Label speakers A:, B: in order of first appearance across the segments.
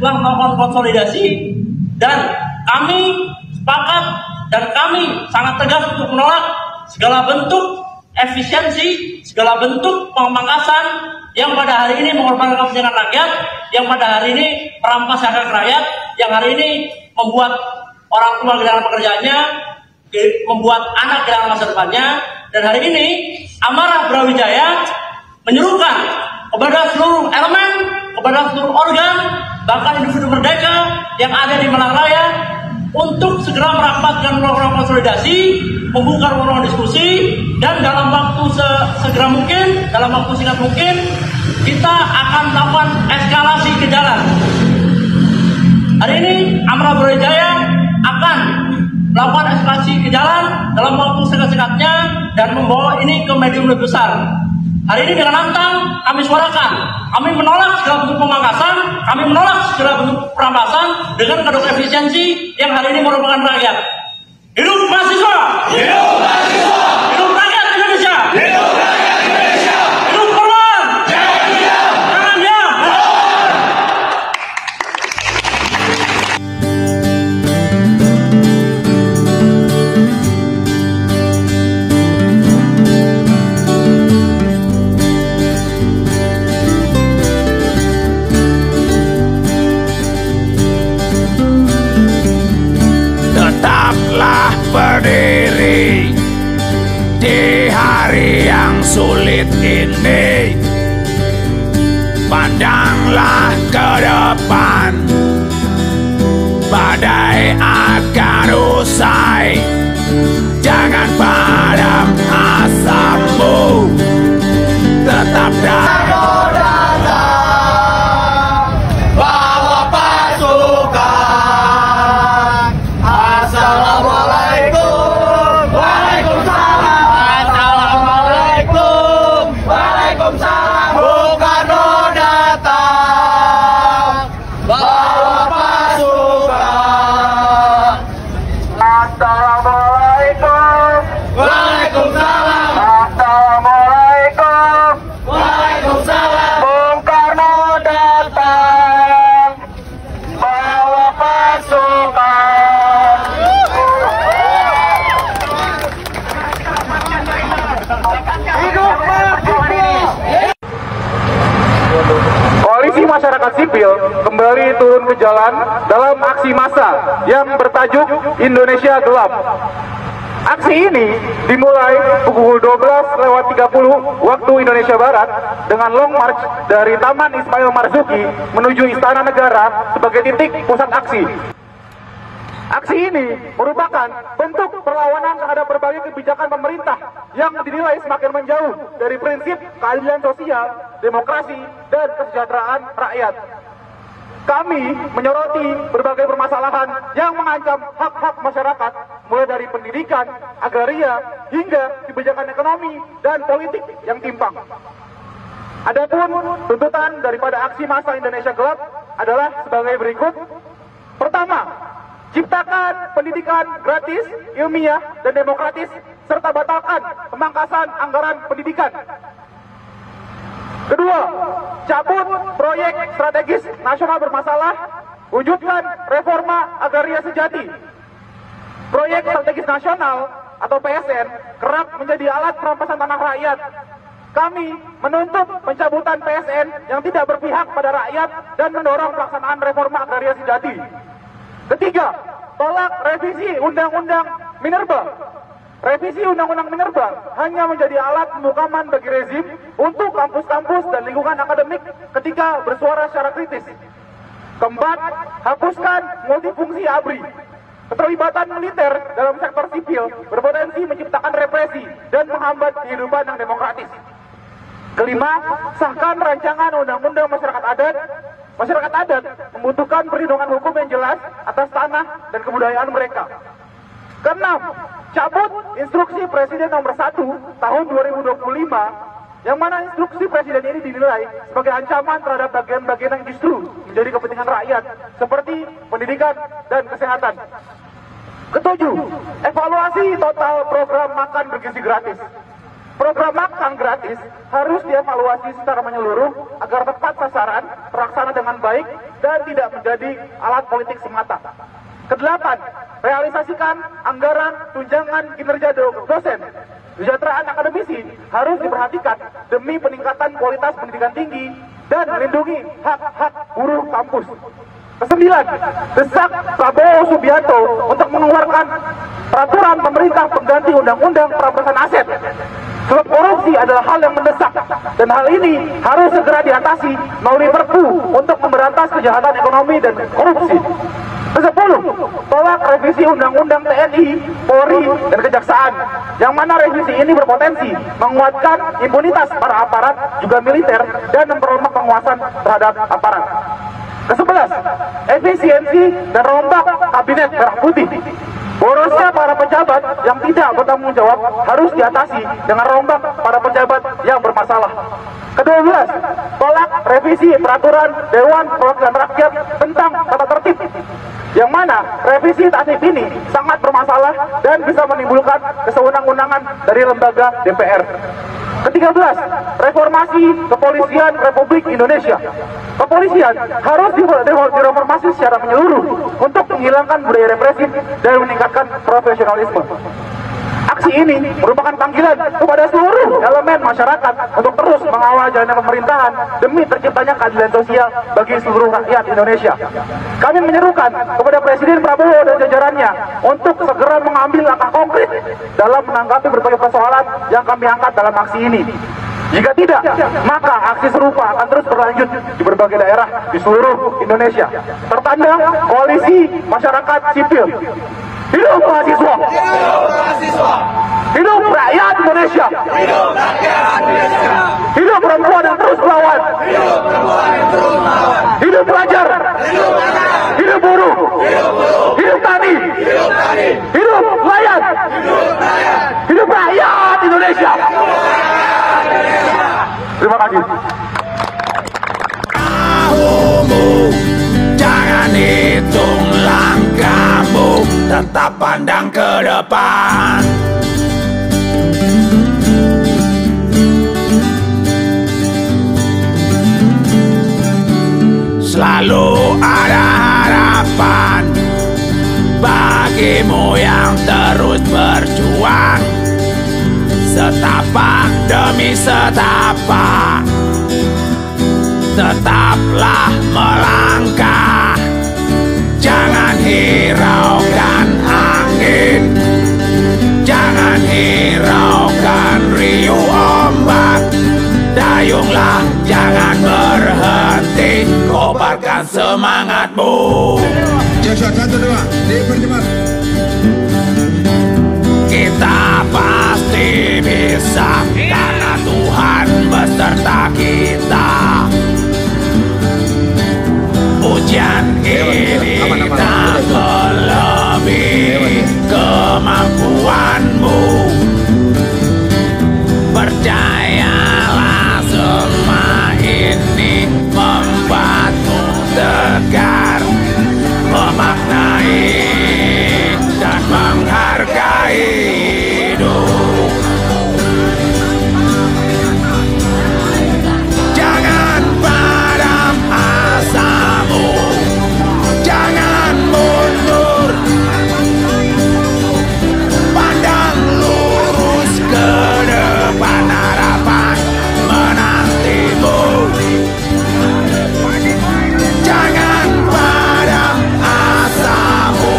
A: telah melakukan konsolidasi dan kami sepakat dan kami sangat tegas untuk menolak segala bentuk efisiensi, segala bentuk pemangkasan yang pada hari ini mengorbankan kepentingan rakyat, yang pada hari ini merampas hak rakyat, yang hari ini membuat orang tua kehilangan pekerjaannya, membuat anak kehilangan masa depannya. Dan hari ini Amarah Brawijaya menyerukan kepada seluruh elemen, kepada seluruh organ, bahkan individu merdeka yang ada di Malang Raya untuk segera merapat dan melakukan konsolidasi, membuka ruang diskusi, dan dalam waktu segera mungkin, dalam waktu singkat mungkin, kita akan melakukan eskalasi ke jalan. Hari ini Amarah Brawijaya akan melakukan eskalasi ke jalan dalam waktu singkat-singkatnya dan membawa ini ke medium lebih besar. Hari ini dengan lantang kami suarakan, kami menolak segala bentuk pemangkasan, kami menolak segala bentuk perampasan dengan kedok efisiensi yang hari ini merupakan rakyat. Hidup mahasiswa! Hidup mahasiswa! Hidup rakyat Indonesia! Hidup rakyat Indonesia! Hidup korban! Jangan diam! Jangan diam!
B: Tetaplah berdiri di hari yang sulit ini. Pandanglah ke depan, badai akan usai. Jangan padam asamu, tetap
C: Koalisi masyarakat sipil kembali turun ke jalan dalam aksi massa yang bertajuk Indonesia Gelap. Aksi ini dimulai pukul 12:30 waktu Indonesia Barat dengan long march dari Taman Ismail Marzuki menuju Istana Negara sebagai titik pusat aksi. Aksi ini merupakan bentuk perlawanan terhadap berbagai kebijakan pemerintah yang dinilai semakin menjauh dari prinsip keadilan sosial, demokrasi, dan kesejahteraan rakyat. Kami menyoroti berbagai permasalahan yang mengancam hak-hak masyarakat, mulai dari pendidikan, agraria, hingga kebijakan ekonomi dan politik yang timpang. Adapun tuntutan daripada aksi massa Indonesia Gelap adalah sebagai berikut. Pertama, ciptakan pendidikan gratis, ilmiah, dan demokratis, serta batalkan pemangkasan anggaran pendidikan. Kedua, cabut proyek strategis nasional bermasalah, wujudkan reforma agraria sejati. Proyek strategis nasional atau PSN kerap menjadi alat perampasan tanah rakyat. Kami menuntut pencabutan PSN yang tidak berpihak pada rakyat dan mendorong pelaksanaan reforma agraria sejati. Ketiga, tolak revisi Undang-Undang Minerba. Revisi Undang-Undang Minerba hanya menjadi alat pemukaman bagi rezim untuk kampus-kampus dan lingkungan akademik ketika bersuara secara kritis. Keempat, hapuskan multifungsi ABRI. Keterlibatan militer dalam sektor sipil berpotensi menciptakan represi dan menghambat kehidupan yang demokratis. Kelima, sahkan rancangan Undang-Undang Masyarakat Adat. Masyarakat adat membutuhkan perlindungan hukum yang jelas atas tanah dan kebudayaan mereka. Keenam, cabut instruksi Presiden nomor 1 tahun 2025, yang mana instruksi Presiden ini dinilai sebagai ancaman terhadap bagian-bagian yang justru menjadi kepentingan rakyat, seperti pendidikan dan kesehatan. Ketujuh, evaluasi total program makan bergizi gratis. Program makan gratis harus dievaluasi secara menyeluruh agar tepat sasaran, terlaksana dengan baik, dan tidak menjadi alat politik semata. Kedelapan, realisasikan anggaran tunjangan kinerja dosen. Kesejahteraan akademisi harus diperhatikan demi peningkatan kualitas pendidikan tinggi dan melindungi hak-hak buruh kampus. Kesembilan, desak Prabowo Subianto untuk mengeluarkan peraturan pemerintah pengganti undang-undang perampasan aset. Sebab korupsi adalah hal yang mendesak, dan hal ini harus segera diatasi melalui Perpu untuk memberantas kejahatan ekonomi dan korupsi. Kesepuluh, tolak revisi Undang-Undang TNI, Polri, dan Kejaksaan, yang mana revisi ini berpotensi menguatkan impunitas para aparat juga militer dan memperlemah penguasaan terhadap aparat. Kesebelas, efisiensi dan rombak kabinet merah putih. Borosnya para pejabat yang tidak bertanggung jawab harus diatasi dengan rombak para pejabat yang bermasalah. Ke-12, tolak revisi peraturan Dewan Perwakilan Rakyat tentang tata tertib, yang mana revisi tatip ini sangat bermasalah dan bisa menimbulkan kesewenang-wenangan dari lembaga DPR. Ke-13, reformasi kepolisian Republik Indonesia. Kepolisian harus direformasi secara menyeluruh untuk menghilangkan budaya represif dan meningkatkan profesionalisme. Aksi ini merupakan panggilan kepada seluruh elemen masyarakat untuk terus mengawal jalannya pemerintahan demi terciptanya keadilan sosial bagi seluruh rakyat Indonesia. Kami menyerukan kepada Presiden Prabowo dan jajarannya untuk segera mengambil langkah konkret dalam menanggapi berbagai persoalan yang kami angkat dalam aksi ini. Jika tidak, maka aksi serupa akan terus berlanjut di berbagai daerah di seluruh Indonesia. Tertanda koalisi masyarakat sipil. Hidup mahasiswa!
B: Hidup mahasiswa!
C: Hidup rakyat Indonesia!
B: Hidup rakyat Indonesia!
C: Hidup perempuan yang terus melawan!
B: Hidup perempuan yang terus melawan!
C: Hidup pelajar!
B: Hidup pelajar!
C: Hidup buruh!
B: Hidup buruh!
C: Hidup tani!
B: Hidup tani!
C: Hidup nelayan!
B: Hidup nelayan!
C: Hidup rakyat Indonesia! Terima kasih.
B: Tahumu, jangan hitung langkahmu, tetap pandang ke depan. Selalu ada harapan bagimu yang terus berjuang. Setapak demi setapak, tetaplah melangkah. Jangan hiraukan angin, jangan hiraukan riuh ombak. Dayunglah, jangan berhenti, kobarkan semangatmu.
D: Joshua 1, 2, dipercepat.
B: Kita pasti bisa karena Tuhan beserta kita. Ujian ini tak melebihi kemampuanmu. Percayalah, semua ini membuatmu tegar, memaknai dan menghargai hidup. Jangan padam asamu, jangan mundur, pandang lurus ke depan, harapan menantimu. Jangan padam asamu,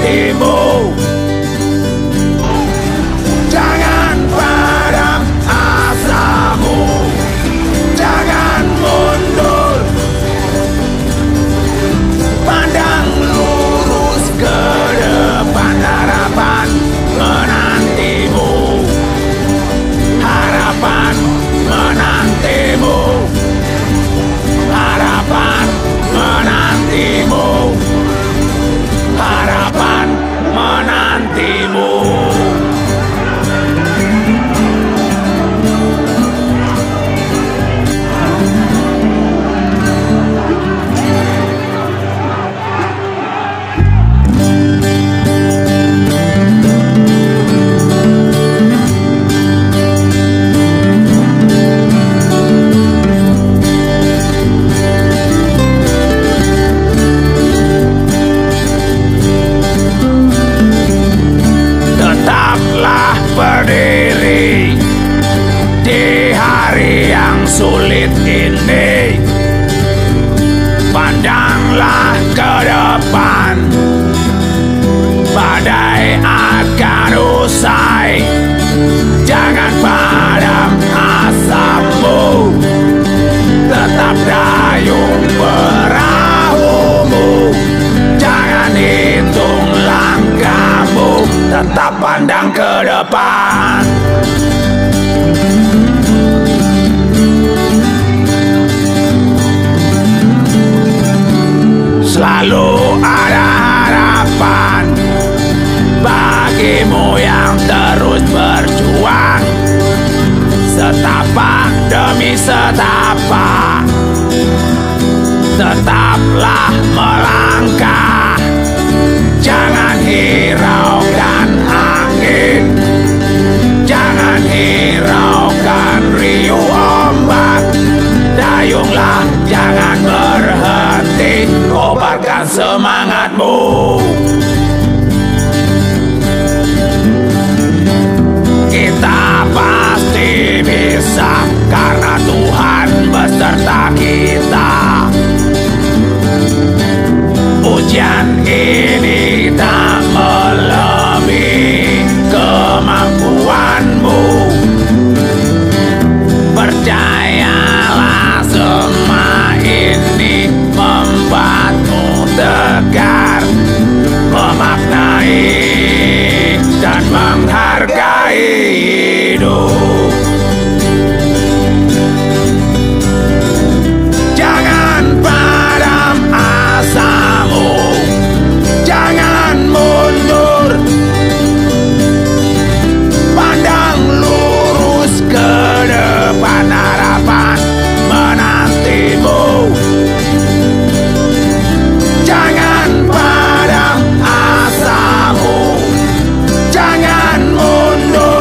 B: menantimu. Jangan padam asamu, jangan mundur, pandang lurus ke depan, harapan menantimu, harapan menantimu, harapan menantimu, harapan menantimu. Tetaplah berdiri di hari yang sulit ini. Pandanglah ke depan, badai akan usai. Jangan padam asamu, tetap dayung perahumu. Jangan hitung langkahmu, tetap pandang ke depan. Selalu ada harapan bagimu yang terus berjuang, setapak demi setapak. Tetaplah melangkah, jangan hiraukan angin, jangan hiraukan riuh ombak. Dayunglah, jangan berhenti, kobarkan semangatmu. Kita pasti bisa, karena Tuhan beserta kita. Ujian ini tak melebihi kemampuanmu. Percayalah, semua ini membuatmu tegar, memaknai dan menghargai hidup. Jangan padam asamu, jangan mundur, pandang lurus ke depan, harapan menantimu. Jangan padam asamu, jangan mundur,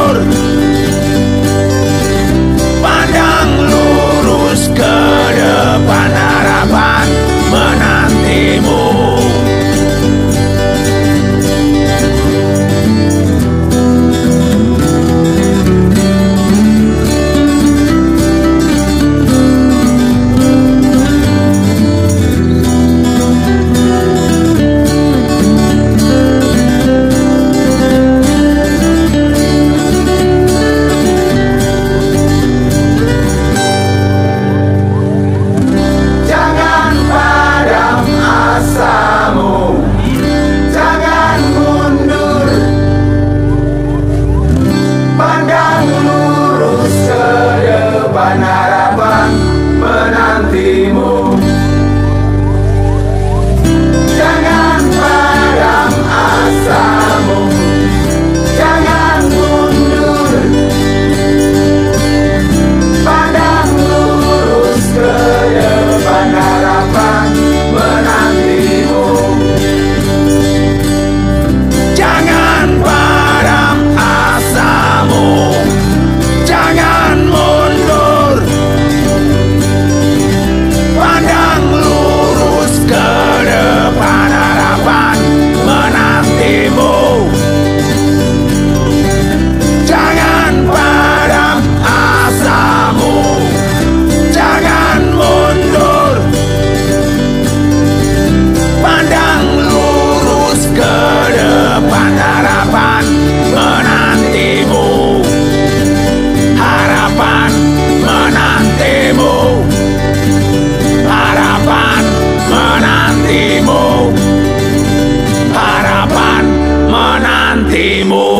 B: menantimu.